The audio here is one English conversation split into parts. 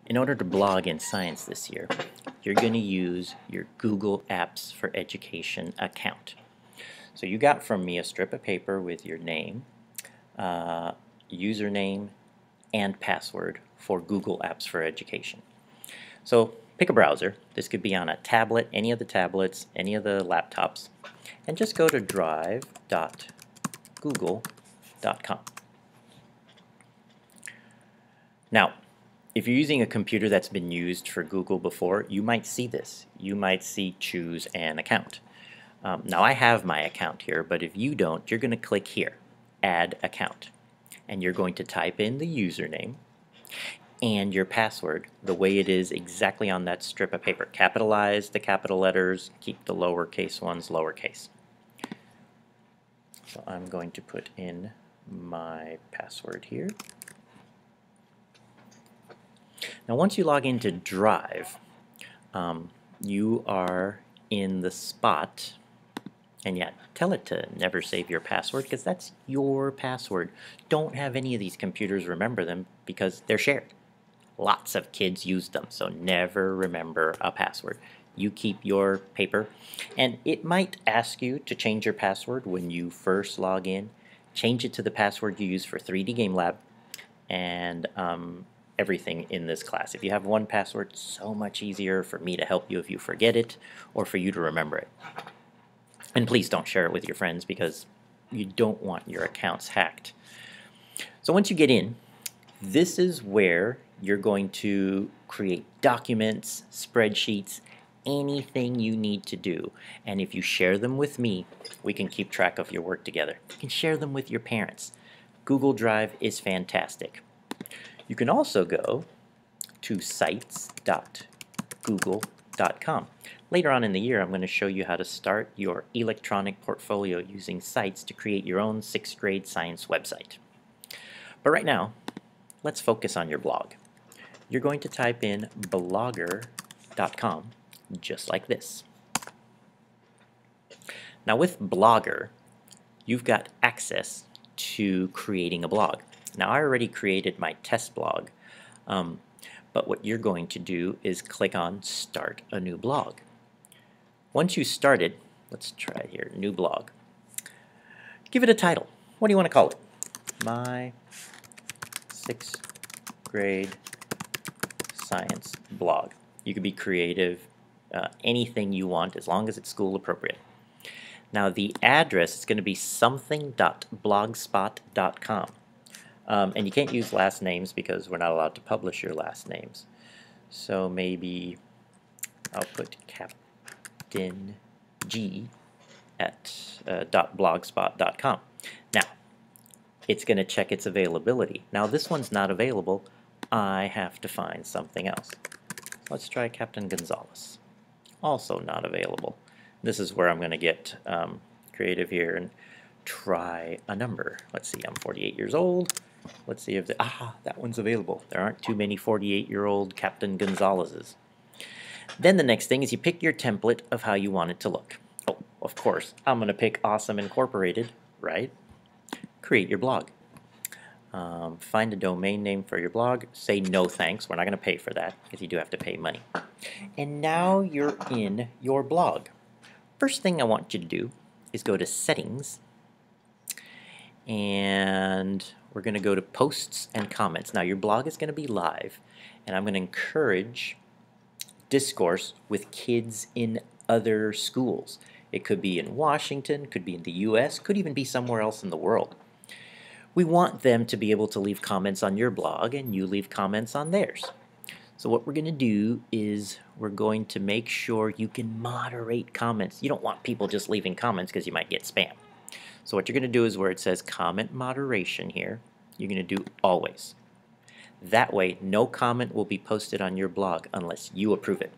In order to blog in science this year, you're going to use your Google Apps for Education account. So you got from me a strip of paper with your name, username, and password for Google Apps for Education. So pick a browser. This could be on a tablet, any of the tablets, any of the laptops, and just go to drive.google.com. Now, if you're using a computer that's been used for Google before, you might see this. You might see choose an account. Now I have my account here, but if you don't, you're going to click here, add account. And you're going to type in the username and your password the way it is exactly on that strip of paper. Capitalize the capital letters, keep the lowercase ones lowercase. So I'm going to put in my password here. Now once you log into Drive, you are in the spot, and yet tell it to never save your password because that's your password. Don't have any of these computers remember them because they're shared. Lots of kids use them, so never remember a password. You keep your paper, and it might ask you to change your password when you first log in. Change it to the password you use for 3D Game Lab and everything in this class. If you have one password, so much easier for me to help you if you forget it or for you to remember it. And please don't share it with your friends because you don't want your accounts hacked. So once you get in, this is where you're going to create documents, spreadsheets, anything you need to do. And if you share them with me, we can keep track of your work together. You can share them with your parents. Google Drive is fantastic. You can also go to sites.google.com. Later on in the year, I'm going to show you how to start your electronic portfolio using Sites to create your own 6th grade science website. But right now, let's focus on your blog. You're going to type in blogger.com, just like this. Now with Blogger, you've got access to creating a blog. Now I already created my test blog, but what you're going to do is click on Start a New Blog. Once you start it, let's try here, New Blog. Give it a title. What do you want to call it? My 6th grade science blog. You could be creative, anything you want as long as it's school appropriate. Now the address is going to be something.blogspot.com. And you can't use last names because we're not allowed to publish your last names. So maybe I'll put Captain G at .blogspot.com. Now, it's going to check its availability. Now this one's not available. I have to find something else. Let's try Captain Gonzalez. Also not available. This is where I'm going to get creative here and try a number. Let's see, I'm 48 years old. Let's see if that one's available. There aren't too many 48-year-old Captain Gonzalez's. Then the next thing is you pick your template of how you want it to look. Oh, of course, I'm going to pick Awesome Incorporated, right? Create your blog. Find a domain name for your blog. Say no thanks. We're not going to pay for that because you do have to pay money. And now you're in your blog. First thing I want you to do is go to Settings, and we're going to go to Posts and Comments. Now your blog is going to be live, and I'm going to encourage discourse with kids in other schools. It could be in Washington, could be in the US, could even be somewhere else in the world. We want them to be able to leave comments on your blog and you leave comments on theirs. So what we're going to do is we're going to make sure you can moderate comments. You don't want people just leaving comments because you might get spam. So what you're going to do is where it says comment moderation here, you're going to do always. That way, no comment will be posted on your blog unless you approve it.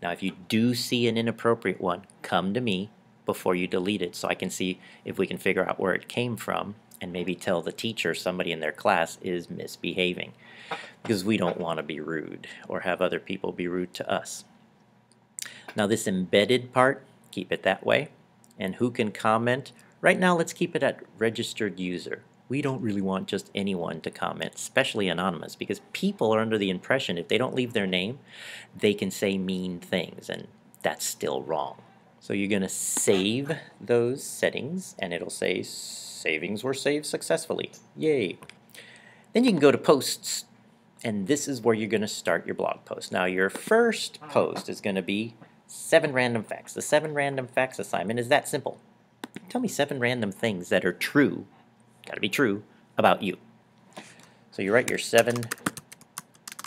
Now, if you do see an inappropriate one, come to me before you delete it so I can see if we can figure out where it came from and maybe tell the teacher somebody in their class is misbehaving, because we don't want to be rude or have other people be rude to us. Now this embedded part, keep it that way. And who can comment? Right now, let's keep it at registered user. We don't really want just anyone to comment, especially anonymous, because people are under the impression if they don't leave their name, they can say mean things, and that's still wrong. So you're going to save those settings, and it'll say savings were saved successfully. Yay. Then you can go to posts, and this is where you're going to start your blog post. Now your first post is going to be 7 random facts. The 7 random facts assignment is that simple. Tell me 7 random things that are true, gotta be true, about you. So you write your 7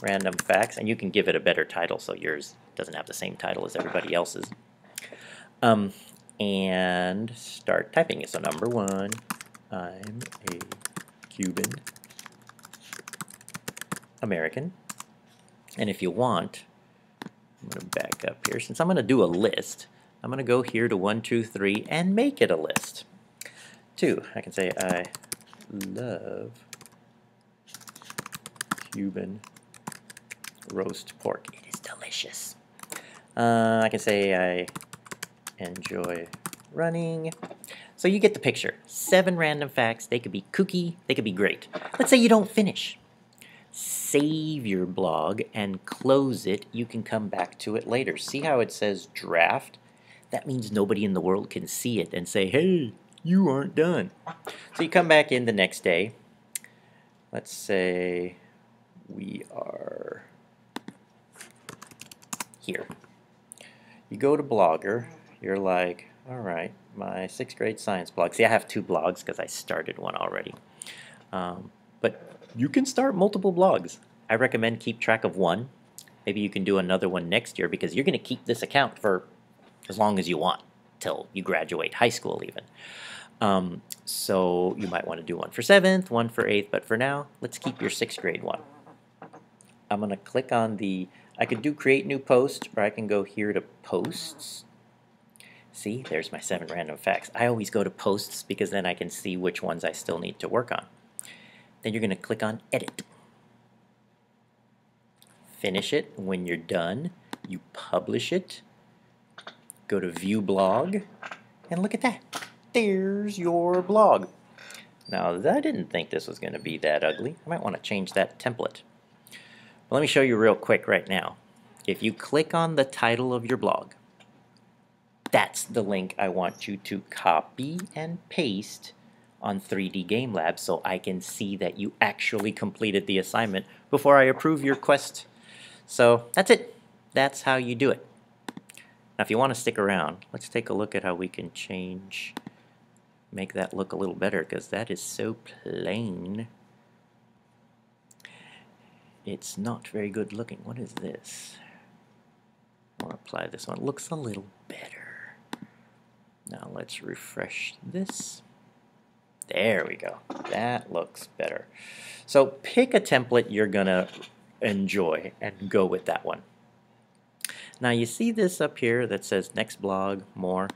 random facts, and you can give it a better title so yours doesn't have the same title as everybody else's. And start typing it. So number 1, I'm a Cuban American. And if you want, I'm going to back up here. Since I'm going to do a list, I'm going to go here to 1, 2, 3 and make it a list. 2, I can say I love Cuban roast pork. It is delicious. I can say I enjoy running. So you get the picture. 7 random facts. They could be kooky. They could be great. Let's say you don't finish. Save your blog and close it. You can come back to it later. See how it says draft? That means nobody in the world can see it and say, hey, you aren't done. So you come back in the next day. Let's say we are here. You go to Blogger. You're like, all right, my 6th grade science blog. See, I have 2 blogs because I started one already. But you can start multiple blogs. I recommend keep track of one. Maybe you can do another one next year because you're going to keep this account for as long as you want, till you graduate high school even. So you might want to do one for 7th, one for 8th, but for now, let's keep your 6th grade one. I'm going to click on the, I could do create new post, or I can go here to posts. See, there's my 7 random facts. I always go to posts because then I can see which ones I still need to work on. Then you're going to click on edit. Finish it. When you're done, you publish it. Go to view blog, and look at that. There's your blog. Now, I didn't think this was going to be that ugly. I might want to change that template. But let me show you real quick right now. If you click on the title of your blog, that's the link I want you to copy and paste on 3D Game Lab so I can see that you actually completed the assignment before I approve your quest. So that's it. That's how you do it. Now if you want to stick around, let's take a look at how we can make that look a little better, because that is so plain. It's not very good looking. What is this? I'll apply this one. It looks a little better. Now let's refresh this. There we go. That looks better. So pick a template you're gonna enjoy and go with that one. Now you see this up here that says next blog, more.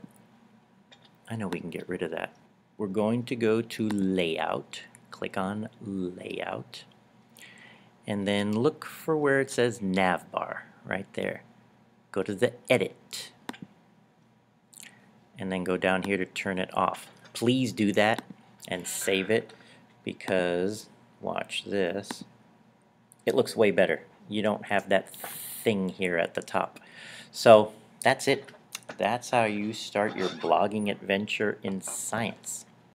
I know we can get rid of that. We're going to go to layout, click on layout, and then look for where it says navbar right there. Go to the edit, and then go down here to turn it off. Please do that and save it, because watch this, it looks way better. You don't have that thing here at the top. So that's it. That's how you start your blogging adventure in science.